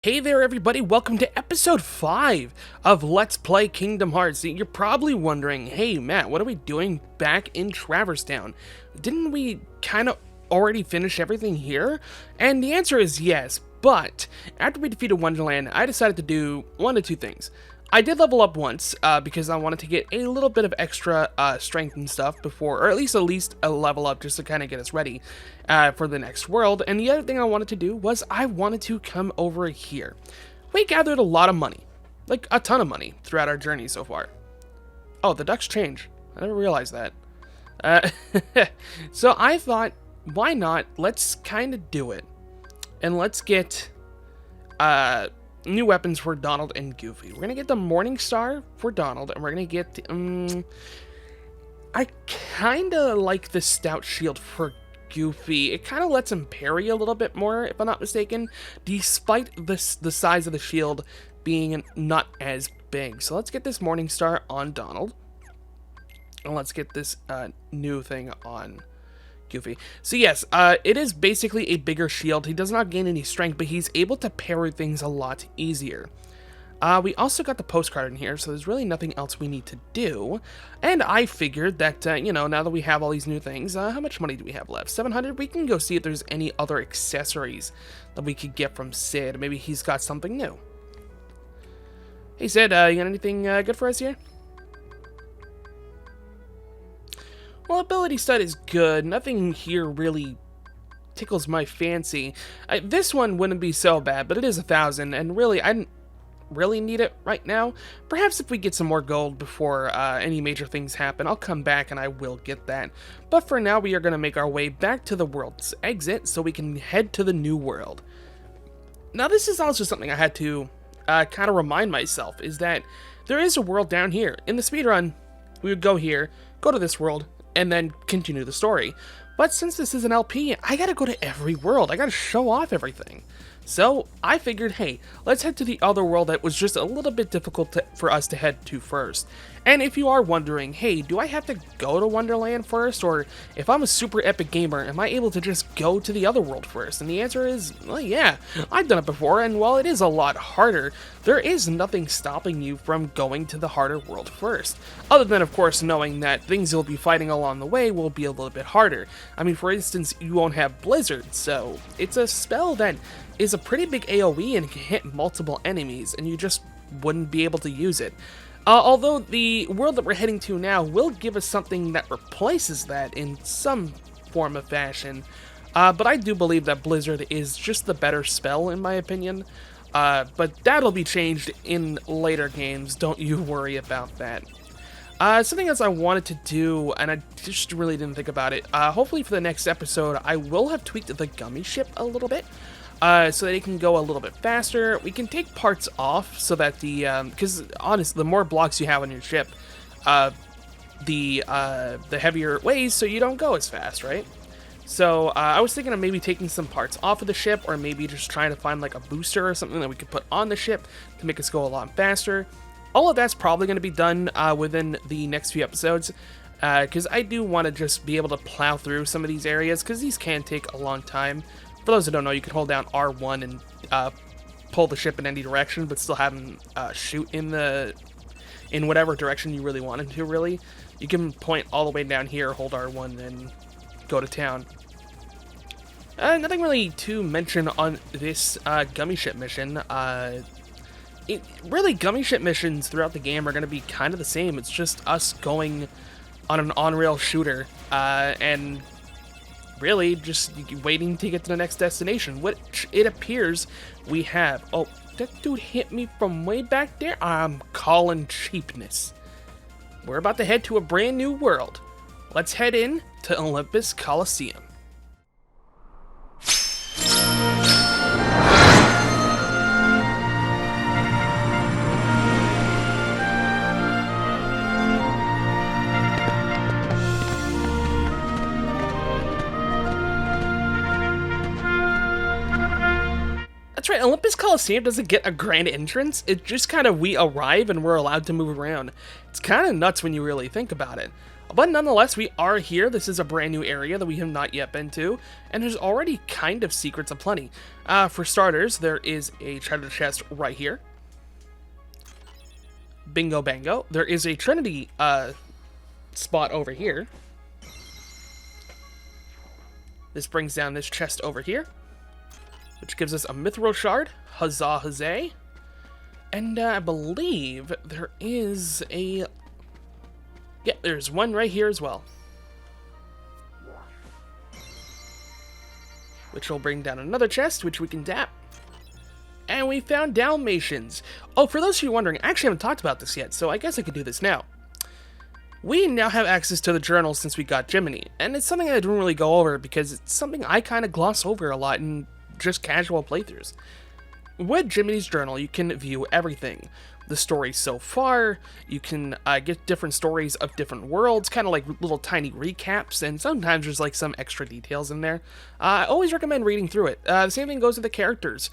Hey there everybody, welcome to episode 5 of Let's Play Kingdom Hearts. You're probably wondering, hey Matt, what are we doing back in Traverse Town? Didn't we kind of already finish everything here? And the answer is yes, but after we defeated Wonderland, I decided to do one of two things. I did level up once, because I wanted to get a little bit of extra strength and stuff before, or at least a level up just to kind of get us ready for the next world. And the other thing I wanted to do was I wanted to come over here. We gathered a lot of money, like a ton of money throughout our journey so far. Oh, the ducks change. I never realized that. So I thought, why not? Let's kind of do it. And let's get new weapons for Donald and Goofy. We're gonna get the Morning Star for Donald, and we're gonna get I kinda like the Stout Shield for Goofy. It kind of lets him parry a little bit more, if I'm not mistaken, despite the size of the shield being not as big. So let's get this Morning Star on Donald, and let's get this new thing on Goofy. So yes, it is basically a bigger shield. He does not gain any strength, but he's able to parry things a lot easier. We also got the postcard in here, so there's really nothing else we need to do. And I figured that, you know, now that we have all these new things, how much money do we have left? 700? We can go see if there's any other accessories that we could get from Sid. Maybe he's got something new. Hey Sid, you got anything good for us here? Well, ability stud is good. Nothing here really tickles my fancy. This one wouldn't be so bad, but it is 1,000, and really, I didn't really need it right now. Perhaps if we get some more gold before any major things happen, I'll come back and I will get that. But for now, we are going to make our way back to the world's exit so we can head to the new world. Now, this is also something I had to kind of remind myself, is that there is a world down here. In the speedrun, we would go here, go to this world, and then continue the story. But since this is an LP, I gotta go to every world. I gotta show off everything. So I figured, hey, let's head to the other world that was just a little bit difficult for us to head to first. And if you are wondering, hey, do I have to go to Wonderland first? Or if I'm a super epic gamer, am I able to just go to the other world first? And the answer is, well, yeah, I've done it before, and while it is a lot harder, there is nothing stopping you from going to the harder world first. Other than, of course, knowing that things you'll be fighting along the way will be a little bit harder. I mean, for instance, you won't have Blizzard, so it's a spell that is a pretty big AoE and can hit multiple enemies, and you just wouldn't be able to use it. Although the world that we're heading to now will give us something that replaces that in some form of fashion, but I do believe that Blizzard is just the better spell in my opinion, but that'll be changed in later games, don't you worry about that. Something else I wanted to do, and I just really didn't think about it, hopefully for the next episode I will have tweaked the gummy ship a little bit, so that it can go a little bit faster. We can take parts off so that the, because honestly, the more blocks you have on your ship, the heavier it weighs, so you don't go as fast, right? So I was thinking of maybe taking some parts off of the ship, or maybe just trying to find like a booster or something that we could put on the ship to make us go a lot faster. All of that's probably going to be done within the next few episodes, because I do want to just be able to plow through some of these areas, because these can take a long time. For those who don't know, you can hold down R1 and pull the ship in any direction, but still have them shoot in whatever direction you really want them to, really. You can point all the way down here, hold R1, and go to town. Nothing really to mention on this gummy ship mission. Really, gummy ship missions throughout the game are going to be kind of the same. It's just us going on an on-rail shooter, and really just waiting to get to the next destination, which it appears we have. Oh, that dude hit me from way back there? I'm calling cheapness. We're about to head to a brand new world. Let's head in to Olympus Colosseum. That's right, Olympus Colosseum doesn't get a grand entrance. It's just kind of we arrive and we're allowed to move around. It's kind of nuts when you really think about it. But nonetheless, we are here. This is a brand new area that we have not yet been to, and there's already kind of secrets aplenty. For starters, there is a treasure chest right here. Bingo bango. There is a Trinity spot over here. This brings down this chest over here, which gives us a Mithril Shard. Huzzah, huzzah. And I believe there is a... Yeah, there's one right here as well. Which will bring down another chest, which we can tap. And we found Dalmatians. Oh, for those of you wondering, I actually haven't talked about this yet, so I guess I could do this now. We now have access to the journal since we got Jiminy, and it's something I didn't really go over because it's something I kind of gloss over a lot in just casual playthroughs. With Jiminy's journal, you can view everything. The story so far, you can get different stories of different worlds, kind of like little tiny recaps, and sometimes there's like some extra details in there. I always recommend reading through it. The same thing goes with the characters.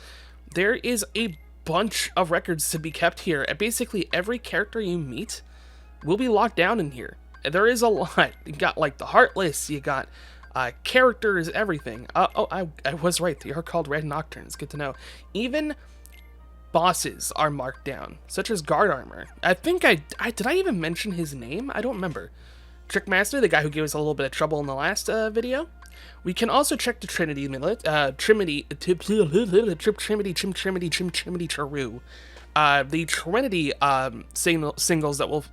There is a bunch of records to be kept here, and basically every character you meet will be locked down in here. There is a lot. You got like the Heartless, you got characters, everything. I was right, they are called Red Nocturnes, good to know. Even bosses are marked down, such as Guard Armor. I think did I even mention his name? I don't remember. Trickmaster, the guy who gave us a little bit of trouble in the last video. We can also check the Trinity Millet, Trimity Charu. The Trinity symbols that will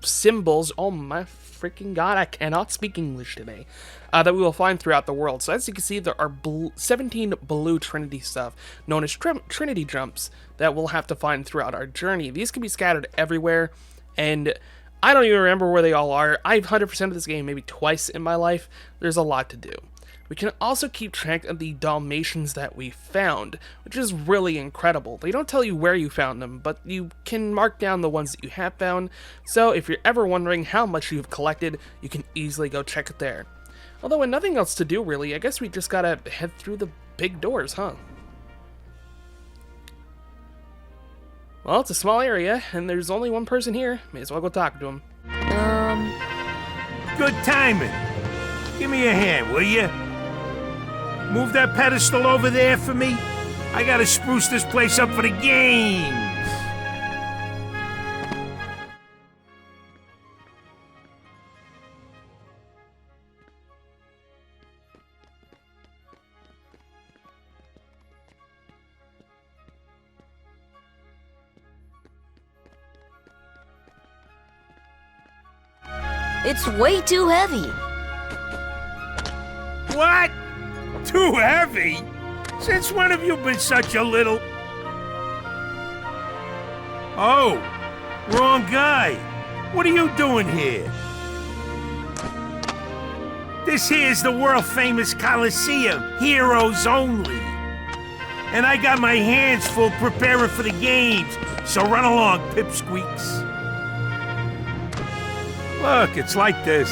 oh my freaking god, I cannot speak English today, that we will find throughout the world. So as you can see, there are 17 blue Trinity stuff, known as Trinity jumps, that we'll have to find throughout our journey. These can be scattered everywhere, and I don't even remember where they all are. I've 100% of this game maybe twice in my life. There's a lot to do. We can also keep track of the Dalmatians that we found, which is really incredible. They don't tell you where you found them, but you can mark down the ones that you have found, so if you're ever wondering how much you've collected, you can easily go check it there. Although with nothing else to do really, I guess we just gotta head through the big doors, huh? Well, it's a small area, and there's only one person here. May as well go talk to him. Good timing. Give me a hand, will you? Move that pedestal over there for me. I gotta spruce this place up for the games. It's way too heavy. What? Too heavy? Since when have you been such a little... Oh, wrong guy. What are you doing here? This here's the world-famous Colosseum, heroes only. And I got my hands full preparing for the games, so run along, pipsqueaks. Look, it's like this.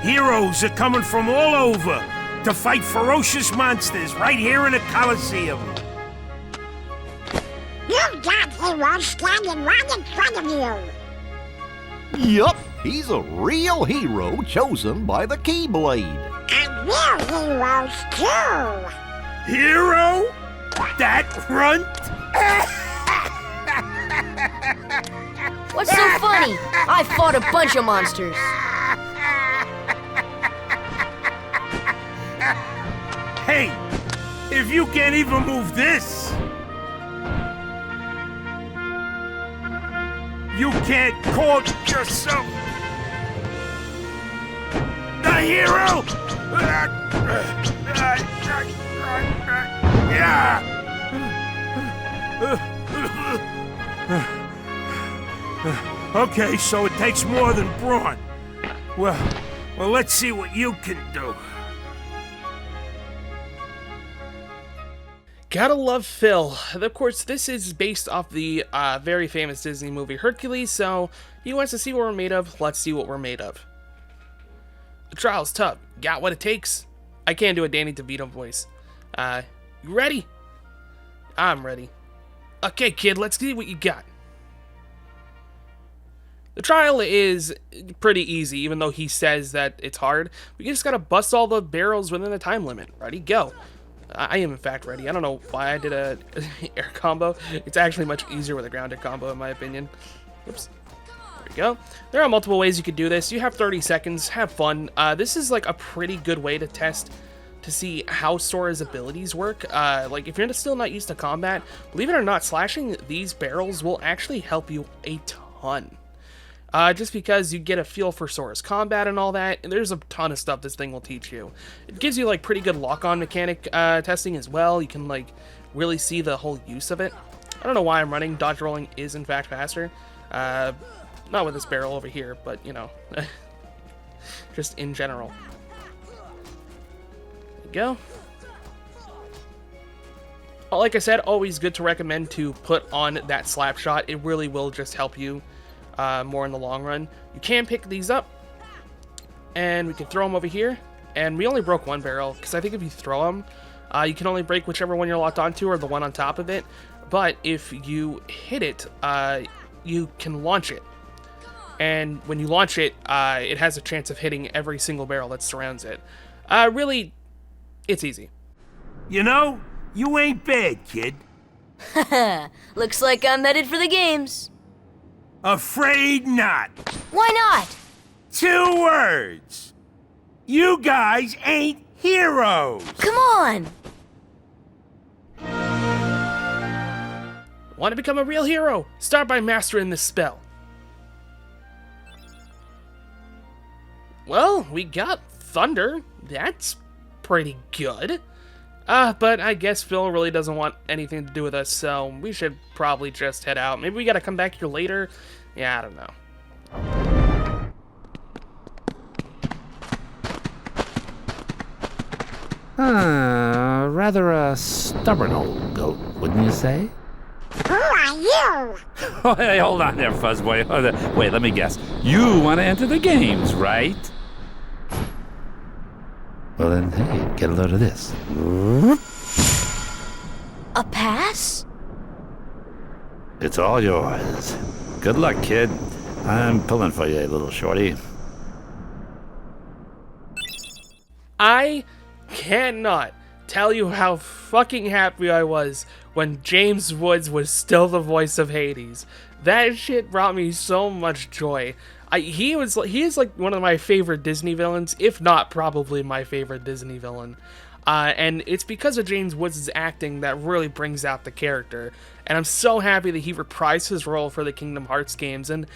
Heroes are coming from all over to fight ferocious monsters right here in the Colosseum. You've got heroes standing right in front of you. Yup, he's a real hero chosen by the Keyblade. And we're heroes too. Hero? That runt? What's so funny? I fought a bunch of monsters. Hey, if you can't even move this, you can't call yourself the hero! Okay, so it takes more than brawn. Well, let's see what you can do. Gotta love Phil. Of course, this is based off the very famous Disney movie Hercules, so he wants to see what we're made of. Let's see what we're made of. The trial's tough. Got what it takes? I can't do a Danny DeVito voice. You ready? I'm ready. Okay, kid, let's see what you got. The trial is pretty easy, even though he says that it's hard. We just gotta bust all the barrels within the time limit. Ready? Go. I am, in fact, ready. I don't know why I did a air combo. It's actually much easier with a grounded combo, in my opinion. Oops. There we go. There are multiple ways you could do this. You have 30 seconds. Have fun. This is, like, a pretty good way to test to see how Sora's abilities work. Like, if you're still not used to combat, believe it or not, slashing these barrels will actually help you a ton. Just because you get a feel for Sora's combat and all that, and there's a ton of stuff this thing will teach you. It gives you, like, pretty good lock-on mechanic testing as well. You can, like, really see the whole use of it. I don't know why I'm running. Dodge rolling is, in fact, faster. Not with this barrel over here, but, you know, just in general. There we go. Like I said, always good to recommend to put on that slap shot. It really will just help you more in the long run. You can pick these up, and we can throw them over here. And we only broke one barrel, because I think if you throw them, you can only break whichever one you're locked onto or the one on top of it. But if you hit it, you can launch it. And when you launch it, it has a chance of hitting every single barrel that surrounds it. Really, it's easy. You know, you ain't bad, kid. Looks like I'm headed for the games. Afraid not. Why not? 2 words. You guys ain't heroes. Come on! Want to become a real hero? Start by mastering this spell. Well, we got Thunder. That's pretty good. But I guess Phil really doesn't want anything to do with us, so we should probably just head out. Maybe we gotta come back here later? Yeah, I don't know. Rather a stubborn old goat, wouldn't you say? Who are you? Oh, hey, hold on there, Fuzzboy. Wait, let me guess. You want to enter the games, right? Well then, hey, get a load of this. A pass? It's all yours. Good luck, kid. I'm pulling for you, little shorty. I cannot tell you how fucking happy I was when James Woods was still the voice of Hades. That shit brought me so much joy. He is like one of my favorite Disney villains, if not probably my favorite Disney villain. And it's because of James Woods' acting that really brings out the character. And I'm so happy that he reprised his role for the Kingdom Hearts games. And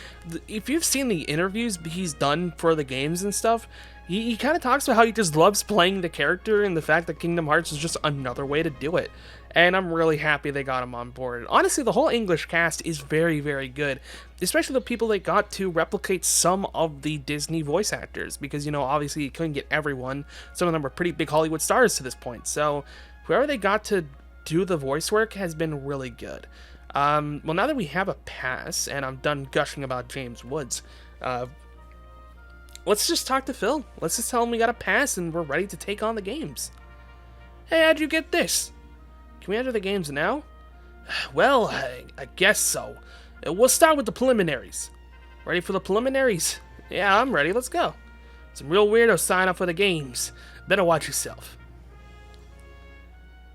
if you've seen the interviews he's done for the games and stuff, he kind of talks about how he just loves playing the character and the fact that Kingdom Hearts is just another way to do it. And I'm really happy they got him on board. Honestly, the whole English cast is very, very good. Especially the people they got to replicate some of the Disney voice actors. Because, you know, obviously you couldn't get everyone. Some of them are pretty big Hollywood stars to this point. So, whoever they got to do the voice work has been really good. Well, now that we have a pass, and I'm done gushing about James Woods, let's just talk to Phil. Let's just tell him we got a pass and we're ready to take on the games. Hey, how'd you get this? Can we enter the games now? Well, I guess so. We'll start with the preliminaries. Ready for the preliminaries? Yeah, I'm ready. Let's go. Some real weirdos sign up for the games. Better watch yourself.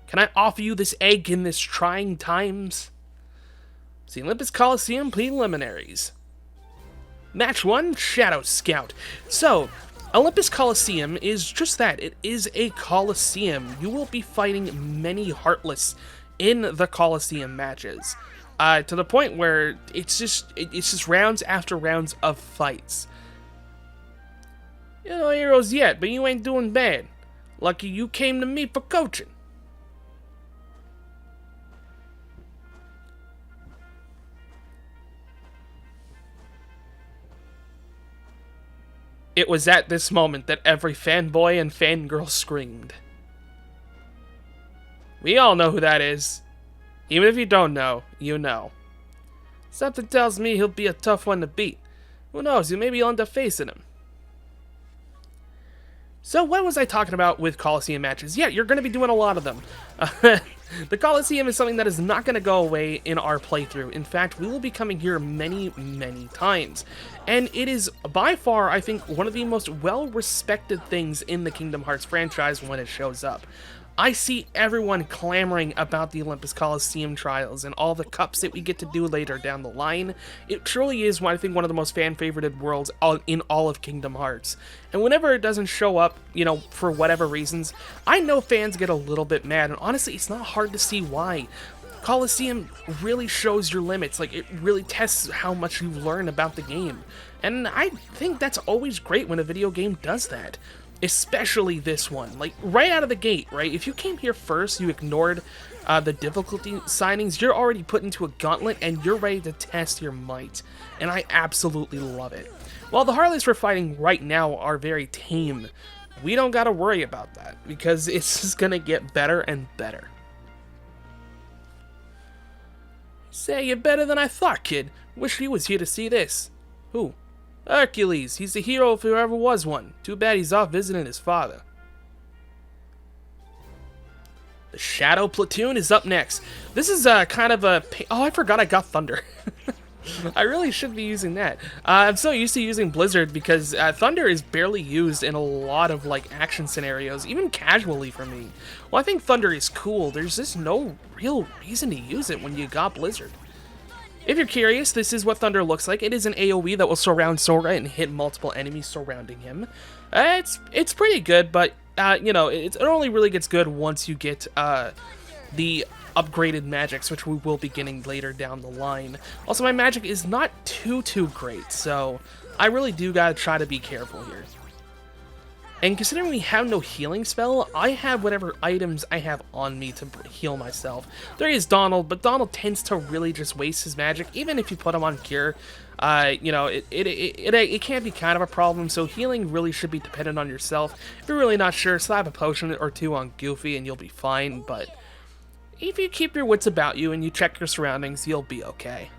Can I offer you this egg in this trying times? The Olympus Colosseum preliminaries. Match 1, Shadow Scout. So, Olympus Colosseum is just that. It is a Colosseum. You will be fighting many Heartless in the Colosseum matches. To the point where it's just rounds after rounds of fights. You're no heroes yet, but you ain't doing bad. Lucky you came to me for coaching. It was at this moment that every fanboy and fangirl screamed. We all know who that is. Even if you don't know, you know. Something tells me he'll be a tough one to beat. Who knows, maybe you'll end up facing him. So what was I talking about with Colosseum matches? Yeah, you're going to be doing a lot of them. The Colosseum is something that is not going to go away in our playthrough. In fact, we will be coming here many, many times. And it is by far, I think, one of the most well-respected things in the Kingdom Hearts franchise when it shows up. I see everyone clamoring about the Olympus Colosseum trials and all the cups that we get to do later down the line. It truly is, I think, one of the most fan-favorited worlds in all of Kingdom Hearts. And whenever it doesn't show up, you know, for whatever reasons, I know fans get a little bit mad, and honestly, it's not hard to see why. Colosseum really shows your limits, like, it really tests how much you learn about the game. And I think that's always great when a video game does that. Especially this one, like right out of the gate, right? If you came here first, you ignored the difficulty signings, you're already put into a gauntlet and you're ready to test your might. And I absolutely love it. While the Harleys we're fighting right now are very tame, we don't gotta worry about that because it's just gonna get better and better. Say, you're better than I thought, kid. Wish he was here to see this. Who? Hercules, he's the hero if there ever was one. Too bad he's off visiting his father. The Shadow Platoon is up next. This is kind of a... Oh, I forgot I got Thunder. I really should be using that. I'm so used to using Blizzard because Thunder is barely used in a lot of like action scenarios, even casually for me. Well, I think Thunder is cool. There's just no real reason to use it when you got Blizzard. If you're curious, this is what Thunder looks like. It is an AoE that will surround Sora and hit multiple enemies surrounding him. It's pretty good, but you know, it only really gets good once you get the upgraded magics, which we will be getting later down the line. Also, my magic is not too great, so I really do gotta try to be careful here. And considering we have no healing spell, I have whatever items I have on me to heal myself. There is Donald, but Donald tends to really just waste his magic, even if you put him on Cure. You know, it can be kind of a problem, so healing really should be dependent on yourself. If you're really not sure, slap a potion or two on Goofy and you'll be fine, but if you keep your wits about you and you check your surroundings, you'll be okay.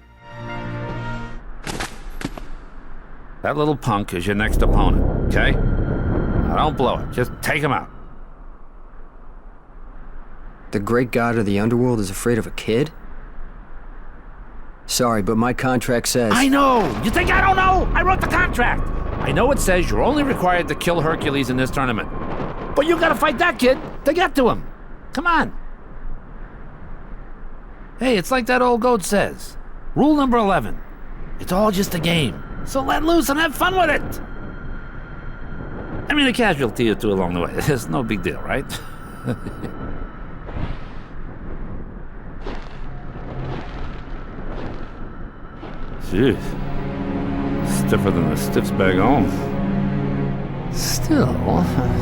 That little punk is your next opponent, okay? Now don't blow it. Just take him out. The great god of the underworld is afraid of a kid? Sorry, but my contract says... I know! You think I don't know? I wrote the contract! I know it says you're only required to kill Hercules in this tournament. But you gotta fight that kid to get to him. Come on. Hey, it's like that old goat says. Rule number 11. It's all just a game. So let loose and have fun with it! I mean, a casualty or two along the way. It's no big deal, right? Jeez. Stiffer than a stiff's bag home. Still,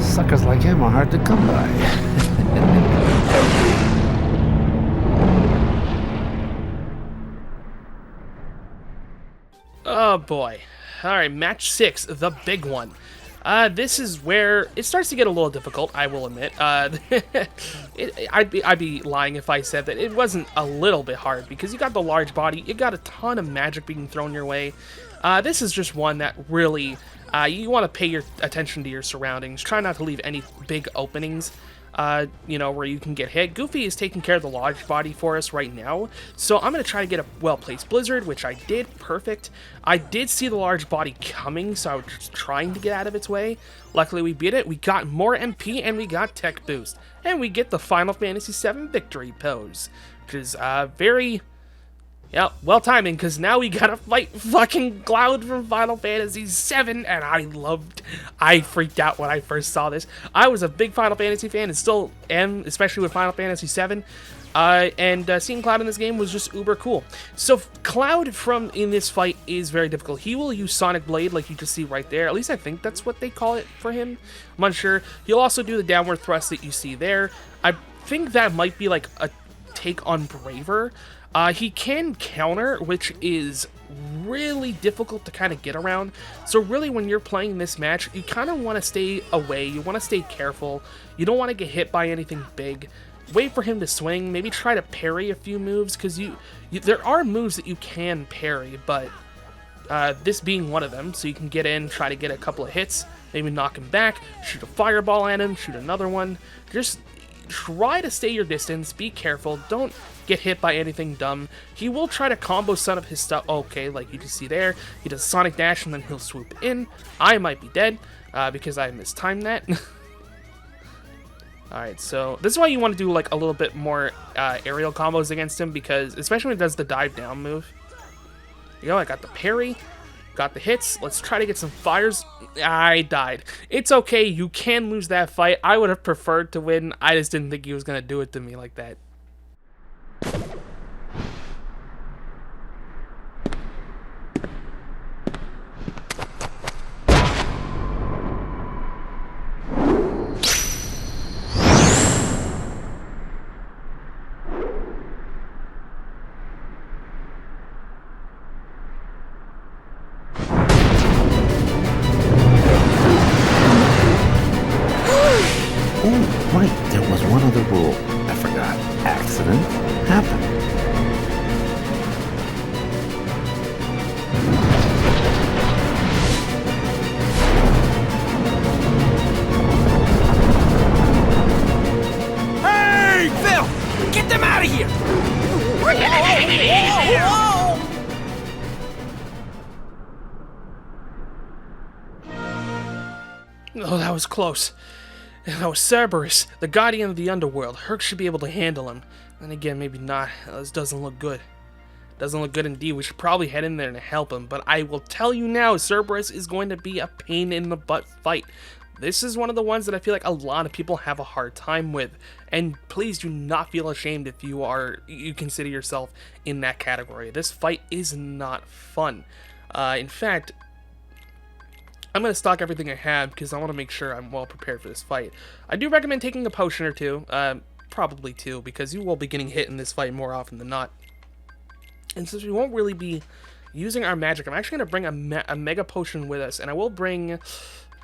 suckers like him are hard to come by. Oh boy. Alright, match 6, the big one. This is where it starts to get a little difficult, I will admit. I'd be lying if I said that it wasn't a little bit hard, because you got the large body, you got a ton of magic being thrown your way. This is just one that really, you want to pay your attention to your surroundings. Try not to leave any big openings, you know, where you can get hit. Goofy is taking care of the large body for us right now, so I'm going to try to get a well-placed Blizzard, which I did perfect. I did see the large body coming, so I was just trying to get out of its way. Luckily, we beat it. We got more MP, and we got Tech Boost. And we get the Final Fantasy VII Victory Pose, which is very... yeah, well timing, because now we gotta fight fucking Cloud from Final Fantasy VII, and I freaked out when I first saw this. I was a big Final Fantasy fan, and still am, especially with Final Fantasy VII, and seeing Cloud in this game was just uber cool. So Cloud in this fight is very difficult. He will use Sonic Blade, like you just see right there. At least I think that's what they call it for him. I'm unsure. He'll also do the downward thrust that you see there. I think that might be like a take on Braver. He can counter, which is really difficult to kind of get around. So really, when you're playing this match, you kind of want to stay away. You want to stay careful. You don't want to get hit by anything big. Wait for him to swing. Maybe try to parry a few moves, because there are moves that you can parry, but this being one of them. So you can get in, try to get a couple of hits, maybe knock him back, shoot a fireball at him, shoot another one. Just try to stay your distance. Be careful. Don't get hit by anything dumb. He will try to combo some of his stuff. Okay, like you can see there, he does Sonic Dash and then he'll swoop in. I might be dead because I mistimed that. Alright, so this is why you want to do like a little bit more aerial combos against him, because especially when he does the dive down move. You know, I got the parry, got the hits. Let's try to get some fires. I died. It's okay, you can lose that fight. I would have preferred to win. I just didn't think he was going to do it to me like that. Right, there was one other rule. I forgot. Accident happened. Hey! Phil! Get them out of here! Oh, that was close. That was Cerberus, the guardian of the underworld. Herc should be able to handle him. And again, maybe not. This doesn't look good. Doesn't look good indeed. We should probably head in there to help him. But I will tell you now, Cerberus is going to be a pain in the butt fight. This is one of the ones that I feel like a lot of people have a hard time with. And please do not feel ashamed if you consider yourself in that category. This fight is not fun. In fact, I'm going to stock everything I have because I want to make sure I'm well prepared for this fight. I do recommend taking a potion or two, probably two, because you will be getting hit in this fight more often than not. And since we won't really be using our magic, I'm actually going to bring a mega potion with us, and I will bring...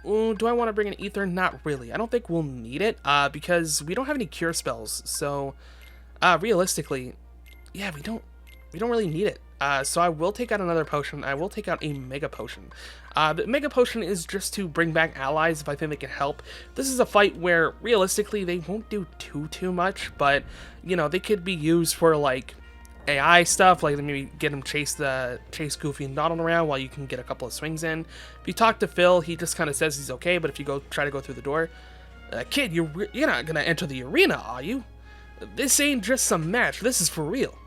Ooh, do I want to bring an ether? Not really. I don't think we'll need it, because we don't have any cure spells, so realistically, yeah, we don't really need it. So I will take out another potion. I will take out a Mega Potion. The Mega Potion is just to bring back allies if I think they can help. This is a fight where, realistically, they won't do too much, but, you know, they could be used for, like, AI stuff, like maybe get him chase Goofy and Donald around while you can get a couple of swings in. If you talk to Phil, he just kind of says he's okay, but if you try to go through the door, kid, you're not gonna enter the arena, are you? This ain't just some match. This is for real.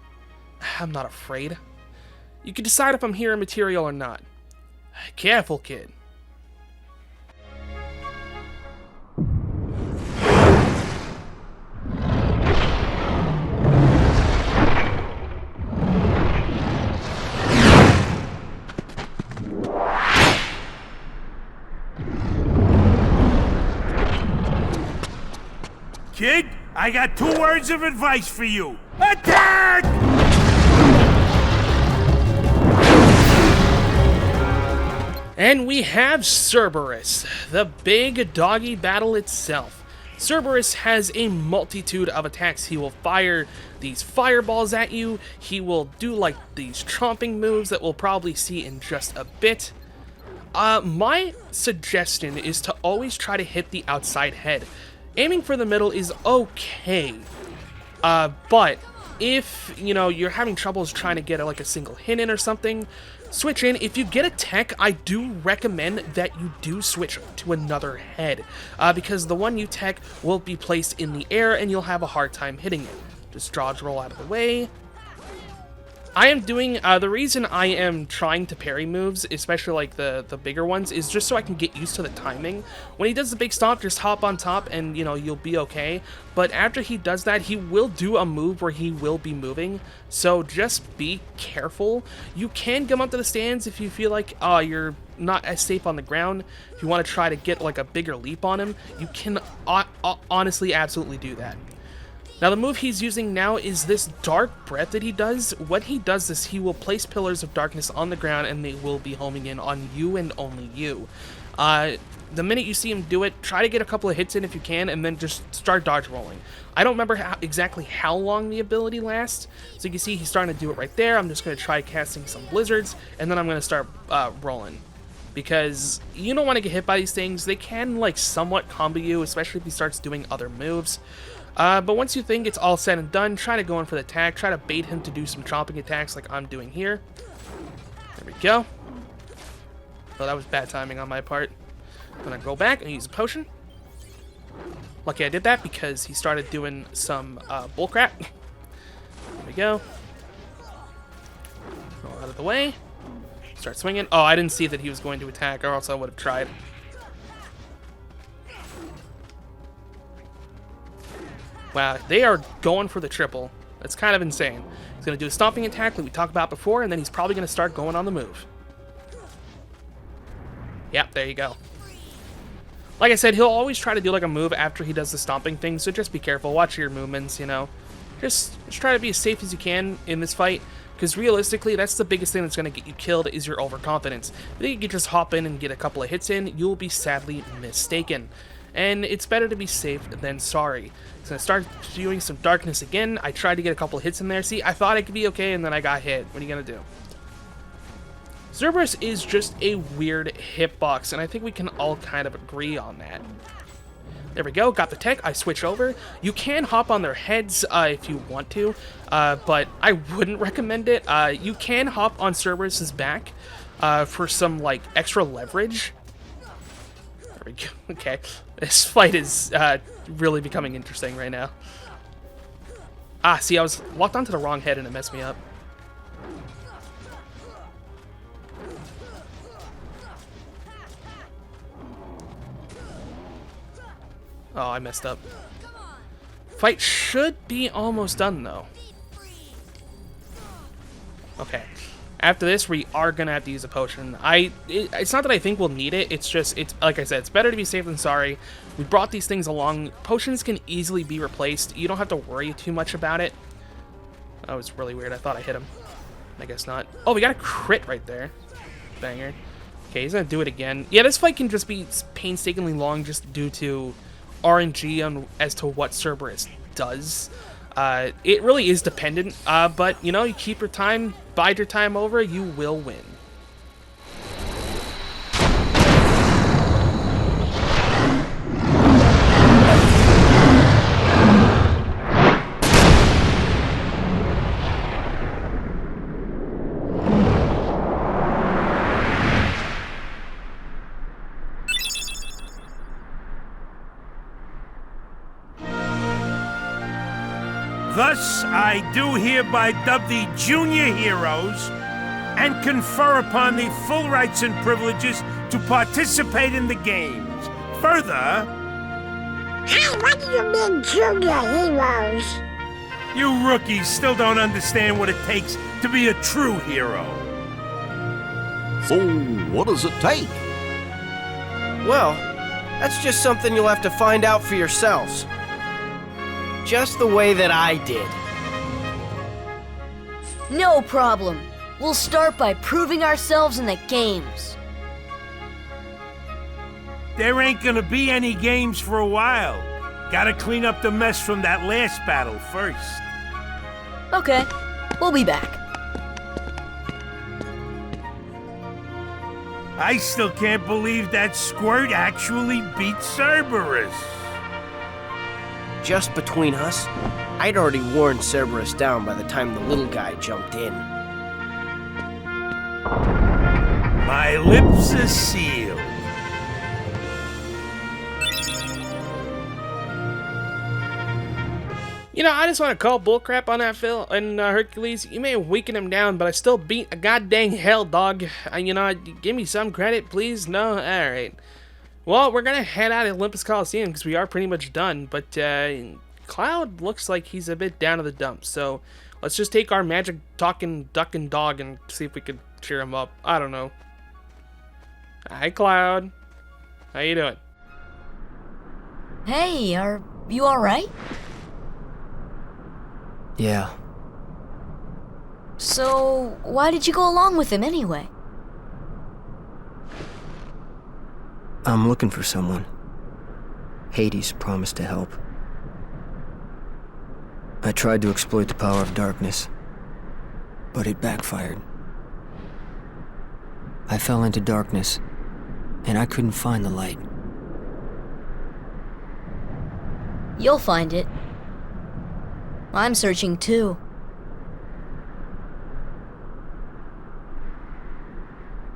I'm not afraid. You can decide if I'm hero material or not. Careful, kid. Kid, I got 2 words of advice for you. Attack! And we have Cerberus, the big doggy battle itself. Cerberus has a multitude of attacks. He will fire these fireballs at you. He will do like these chomping moves that we'll probably see in just a bit. My suggestion is to always try to hit the outside head. Aiming for the middle is okay, but if, you know, you're having troubles trying to get like a single hit in or something, switch in. If you get a tech, I do recommend that you do switch to another head, because the one you tech will be placed in the air and you'll have a hard time hitting it. Just dodge roll out of the way. I am doing, the reason I am trying to parry moves, especially like the bigger ones, is just so I can get used to the timing. When he does the big stomp, just hop on top and, you know, you'll be okay. But after he does that, he will do a move where he will be moving. So just be careful. You can come up to the stands if you feel like you're not as safe on the ground. If you want to try to get like a bigger leap on him, you can honestly absolutely do that. Now the move he's using now is this Dark Breath that he does. What he does is he will place pillars of darkness on the ground and they will be homing in on you and only you. The minute you see him do it, try to get a couple of hits in if you can and then just start dodge rolling. I don't remember exactly how long the ability lasts, so you can see he's starting to do it right there. I'm just going to try casting some blizzards and then I'm going to start rolling. Because you don't want to get hit by these things. They can like somewhat combo you, especially if he starts doing other moves. But once you think it's all said and done, try to go in for the attack. Try to bait him to do some chopping attacks like I'm doing here. There we go. Oh, that was bad timing on my part. I'm gonna go back and use a potion. Lucky I did that because he started doing some bullcrap. There we go. Roll out of the way. Start swinging. Oh, I didn't see that he was going to attack, or else I would have tried. Wow, they are going for the triple. That's kind of insane. He's going to do a stomping attack like we talked about before, and then he's probably going to start going on the move. Yep, there you go. Like I said, he'll always try to do like a move after he does the stomping thing, so just be careful. Watch your movements, you know. Just try to be as safe as you can in this fight, because realistically, that's the biggest thing that's going to get you killed is your overconfidence. If you can just hop in and get a couple of hits in, you'll be sadly mistaken. And it's better to be safe than sorry. He's going to start doing some darkness again. I tried to get a couple of hits in there. See, I thought I could be okay, and then I got hit. What are you going to do? Cerberus is just a weird hitbox, and I think we can all kind of agree on that. There we go, got the tech, I switch over. You can hop on their heads if you want to, but I wouldn't recommend it. You can hop on Cerberus's back for some, like, extra leverage. There we go, okay. This fight is really becoming interesting right now. Ah, see, I was locked onto the wrong head and it messed me up. Oh, I messed up. Fight should be almost done, though. Okay. After this, we are going to have to use a potion. It's not that I think we'll need it. It's just, like I said, it's better to be safe than sorry. We brought these things along. Potions can easily be replaced. You don't have to worry too much about it. That was really weird. I thought I hit him. I guess not. Oh, we got a crit right there. Banger. Okay, he's going to do it again. Yeah, this fight can just be painstakingly long just due to RNG on as to what Cerberus does. It really is dependent, but you know, you keep your time, bide your time over, you will win. Thus, I do hereby dub the junior heroes and confer upon the full rights and privileges to participate in the games. Further... Hey, what do you mean, junior heroes? You rookies still don't understand what it takes to be a true hero. So, what does it take? Well, that's just something you'll have to find out for yourselves. Just the way that I did. No problem. We'll start by proving ourselves in the games. There ain't gonna be any games for a while. Gotta clean up the mess from that last battle first. Okay, we'll be back. I still can't believe that Squirt actually beat Cerberus. Just between us, I'd already worn Cerberus down by the time the little guy jumped in. My lips are sealed. You know, I just want to call bullcrap on that Phil and Hercules. You may have weakened him down, but I still beat a goddamn hell dog. You know, give me some credit, please. No, all right. Well, we're going to head out of Olympus Coliseum because we are pretty much done. But Cloud looks like he's a bit down to the dumps. So let's just take our magic talking duck and dog and see if we can cheer him up. I don't know. Hi, Cloud. How you doing? Hey, are you alright? Yeah. So, why did you go along with him anyway? I'm looking for someone. Hades promised to help. I tried to exploit the power of darkness, but it backfired. I fell into darkness, and I couldn't find the light. You'll find it. I'm searching too.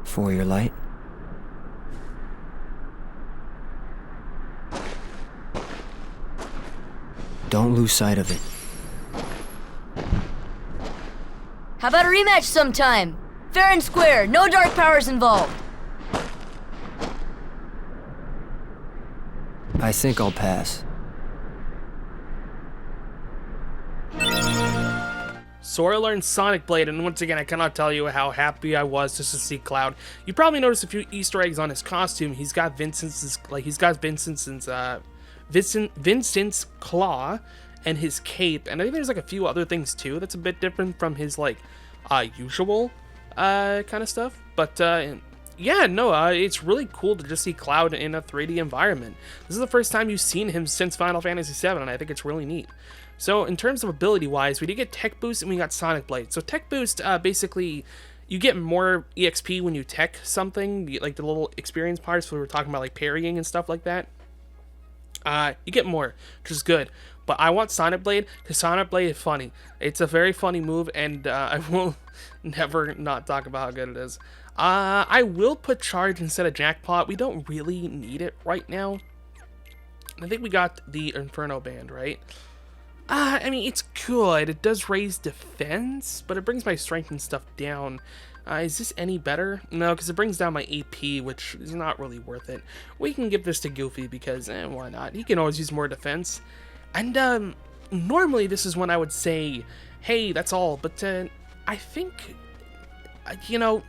For your light? Don't lose sight of it. How about a rematch sometime? Fair and square, no dark powers involved. I think I'll pass. Sora learned Sonic Blade, and once again, I cannot tell you how happy I was just to see Cloud. You probably noticed a few Easter eggs on his costume. He's got Vincent's claw and his cape, and I think there's like a few other things too that's a bit different from his like usual kind of stuff. But yeah, no, it's really cool to just see Cloud in a 3D environment. This is the first time you've seen him since Final Fantasy VII, and I think it's really neat. So in terms of ability-wise, we did get Tech Boost and we got Sonic Blade. So Tech Boost, basically, you get more EXP when you tech something, like the little experience parts where we were talking about like parrying and stuff like that. You get more, which is good. But I want Sonic Blade, because Sonic Blade is funny. It's a very funny move, and I will never not talk about how good it is. I will put Charge instead of Jackpot. We don't really need it right now. I think we got the Inferno Band, right? I mean, it's good. It does raise defense, but it brings my strength and stuff down. Is this any better? No, because it brings down my AP, which is not really worth it. We can give this to Goofy because, why not? He can always use more defense. And, normally this is when I would say, hey, that's all. But, I think, you know,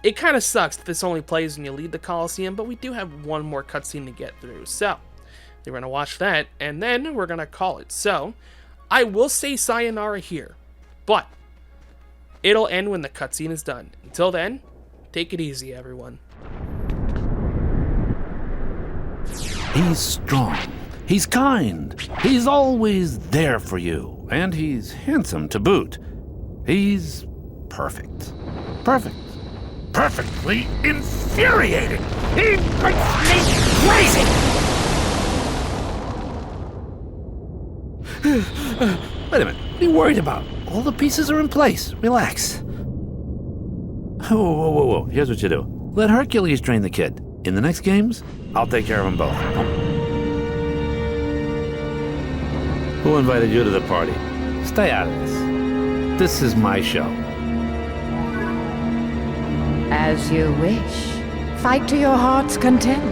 it kind of sucks that this only plays when you lead the Colosseum, but we do have one more cutscene to get through. So, we're going to watch that, and then we're going to call it. So, I will say sayonara here, but it'll end when the cutscene is done. Until then, take it easy, everyone. He's strong. He's kind. He's always there for you. And he's handsome to boot. He's perfect. Perfect. Perfectly infuriating. He makes me crazy! Wait a minute, what are you worried about? All the pieces are in place. Relax. Whoa. Here's what you do. Let Hercules train the kid. In the next games, I'll take care of them both. Who invited you to the party? Stay out of this. This is my show. As you wish. Fight to your heart's content.